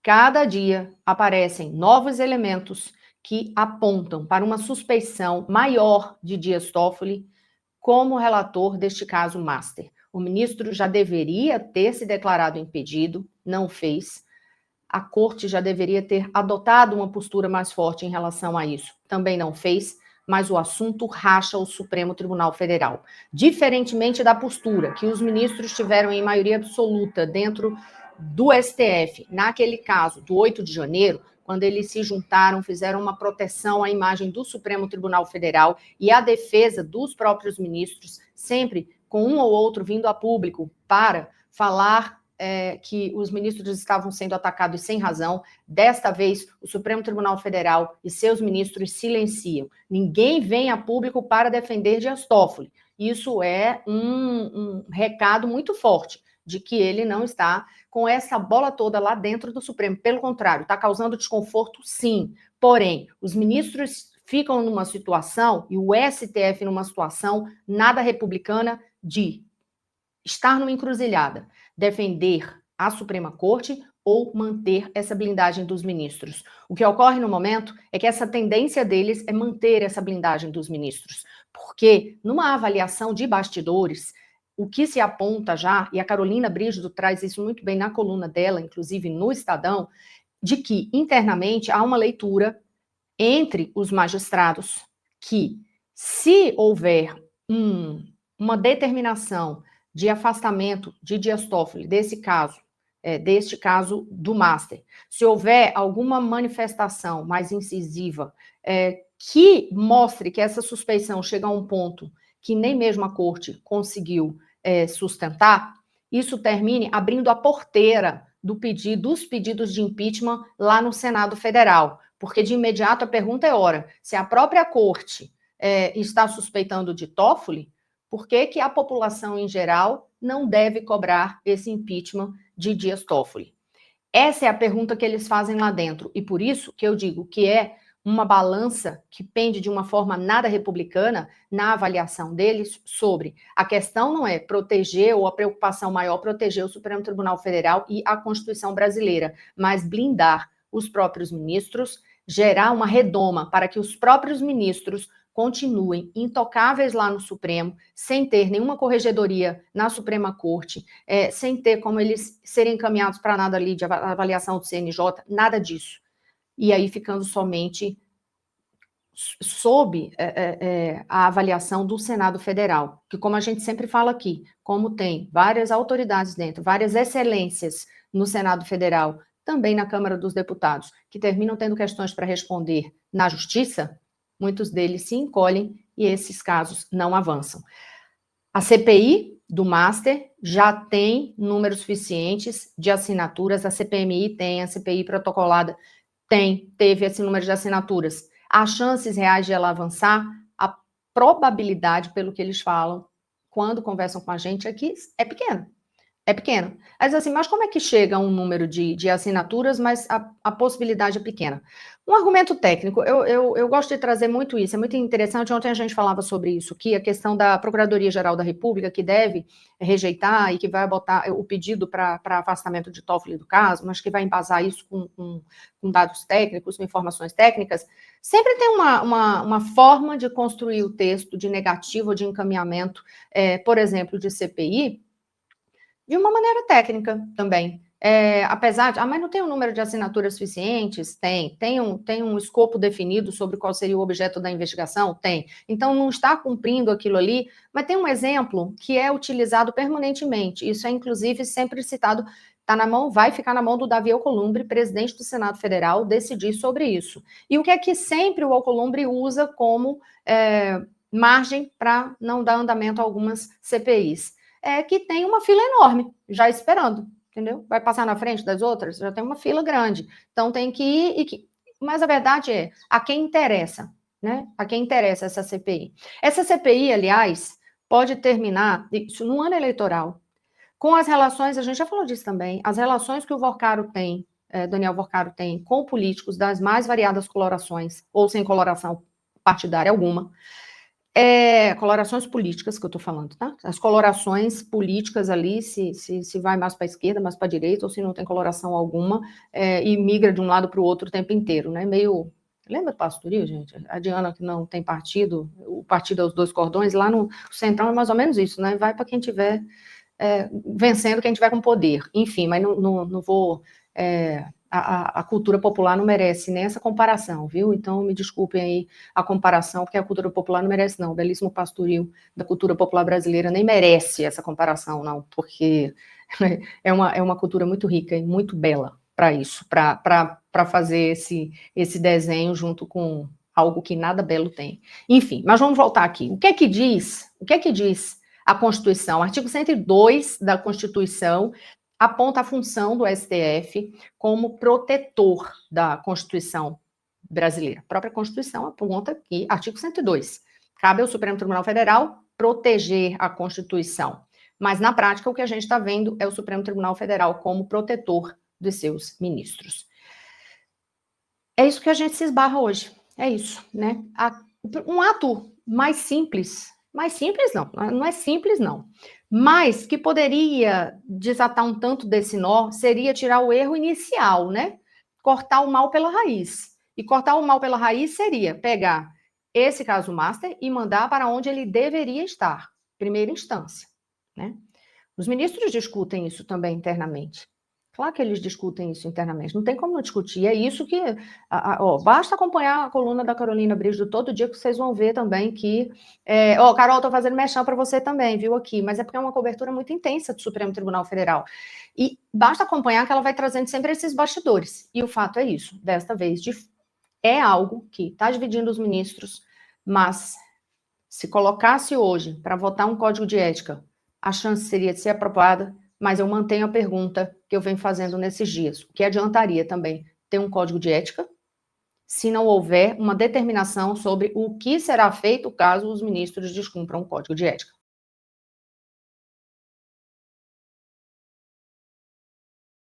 Cada dia aparecem novos elementos que apontam para uma suspeição maior de Dias Toffoli como relator deste caso Master. O ministro já deveria ter se declarado impedido, não fez. A corte já deveria ter adotado uma postura mais forte em relação a isso, também não fez, mas o assunto racha o Supremo Tribunal Federal. Diferentemente da postura que os ministros tiveram em maioria absoluta dentro do STF, naquele caso do 8 de janeiro, quando eles se juntaram, fizeram uma proteção à imagem do Supremo Tribunal Federal e à defesa dos próprios ministros, sempre com um ou outro vindo a público para falar que os ministros estavam sendo atacados sem razão. Desta vez, o Supremo Tribunal Federal e seus ministros silenciam. Ninguém vem a público para defender Dias Toffoli. Isso é um recado muito forte de que ele não está com essa bola toda lá dentro do Supremo. Pelo contrário, está causando desconforto, sim. Porém, os ministros ficam numa situação, e o STF numa situação nada republicana de estar numa encruzilhada, defender a Suprema Corte ou manter essa blindagem dos ministros. O que ocorre no momento é que essa tendência deles é manter essa blindagem dos ministros, porque numa avaliação de bastidores, o que se aponta já, e a Carolina Brígido traz isso muito bem na coluna dela, inclusive no Estadão, de que internamente há uma leitura entre os magistrados que, se houver uma determinação de afastamento de Dias Toffoli, deste caso do Master, se houver alguma manifestação mais incisiva que mostre que essa suspeição chega a um ponto que nem mesmo a corte conseguiu sustentar, isso termine abrindo a porteira dos pedidos de impeachment lá no Senado Federal, porque de imediato a pergunta é, ora, se a própria corte está suspeitando de Toffoli, por que que a população em geral não deve cobrar esse impeachment de Dias Toffoli? Essa é a pergunta que eles fazem lá dentro, e por isso que eu digo que é uma balança que pende de uma forma nada republicana na avaliação deles sobre a questão não é proteger, ou a preocupação maior proteger o Supremo Tribunal Federal e a Constituição brasileira, mas blindar os próprios ministros, gerar uma redoma para que os próprios ministros continuem intocáveis lá no Supremo, sem ter nenhuma corregedoria na Suprema Corte, sem ter como eles serem encaminhados para nada ali de avaliação do CNJ, nada disso. E aí ficando somente sob a avaliação do Senado Federal, que como a gente sempre fala aqui, como tem várias autoridades dentro, várias excelências no Senado Federal, também na Câmara dos Deputados, que terminam tendo questões para responder na Justiça, muitos deles se encolhem e esses casos não avançam. A CPI do Master já tem números suficientes de assinaturas, a CPMI tem, a CPI protocolada teve esse número de assinaturas. As chances reais de ela avançar, a probabilidade, pelo que eles falam, quando conversam com a gente aqui, é pequena. É pequeno. Mas assim, mas como é que chega a um número de assinaturas, mas a possibilidade é pequena? Um argumento técnico, eu gosto de trazer muito isso, é muito interessante, ontem a gente falava sobre isso, que a questão da Procuradoria-Geral da República, que deve rejeitar e que vai botar o pedido para afastamento de Toffoli do caso, mas que vai embasar isso com dados técnicos, com informações técnicas, sempre tem uma forma de construir o texto de negativo ou de encaminhamento, por exemplo, de CPI, de uma maneira técnica também. Apesar de, mas não tem um número de assinaturas suficientes? Tem um escopo definido sobre qual seria o objeto da investigação? Tem. Então, não está cumprindo aquilo ali, mas tem um exemplo que é utilizado permanentemente. Isso é, inclusive, sempre citado, vai ficar na mão do Davi Alcolumbre, presidente do Senado Federal, decidir sobre isso. E o que é que sempre o Alcolumbre usa como margem para não dar andamento a algumas CPIs? Que tem uma fila enorme, já esperando, entendeu? Vai passar na frente das outras, já tem uma fila grande. Então tem que ir, mas a verdade é, a quem interessa, né? A quem interessa essa CPI. Essa CPI, aliás, pode terminar, isso no ano eleitoral, com as relações, a gente já falou disso também, as relações que o Vorcaro tem, Daniel Vorcaro tem, com políticos das mais variadas colorações, ou sem coloração partidária alguma, Colorações políticas que eu estou falando, tá? As colorações políticas ali, se vai mais para a esquerda, mais para a direita, ou se não tem coloração alguma, e migra de um lado para o outro o tempo inteiro, né? Meio. Lembra do Pastoril, gente? A Diana que não tem partido, o partido é os dois cordões, lá no Centrão é mais ou menos isso, né? Vai para quem tiver vencendo, quem tiver com poder. Enfim, mas não vou. A cultura popular não merece nem essa comparação, viu? Então, me desculpem aí a comparação, porque a cultura popular não merece, não. O belíssimo Pastoril da cultura popular brasileira nem merece essa comparação, não, porque é uma cultura muito rica e muito bela para isso, para fazer esse desenho junto com algo que nada belo tem. Enfim, mas vamos voltar aqui. O que é que diz a Constituição? O artigo 102 da Constituição aponta a função do STF como protetor da Constituição brasileira. A própria Constituição aponta que, artigo 102, cabe ao Supremo Tribunal Federal proteger a Constituição. Mas, na prática, o que a gente está vendo é o Supremo Tribunal Federal como protetor dos seus ministros. É isso que a gente se esbarra hoje. É isso, né? Um ato mais simples não é simples não, mas que poderia desatar um tanto desse nó, seria tirar o erro inicial, né? Cortar o mal pela raiz. E cortar o mal pela raiz seria pegar esse caso master e mandar para onde ele deveria estar, primeira instância, né? Os ministros discutem isso também internamente. Claro que eles discutem isso internamente, não tem como não discutir. É isso que. Basta acompanhar a coluna da Carolina Brígido todo dia que vocês vão ver também que. Carol, estou fazendo merchan para você também, viu aqui, mas é porque é uma cobertura muito intensa do Supremo Tribunal Federal. E basta acompanhar que ela vai trazendo sempre esses bastidores. E o fato é isso, desta vez, é algo que está dividindo os ministros, mas se colocasse hoje para votar um código de ética, a chance seria de ser aprovada, mas eu mantenho a pergunta que eu venho fazendo nesses dias. O que adiantaria também ter um código de ética se não houver uma determinação sobre o que será feito caso os ministros descumpram o código de ética?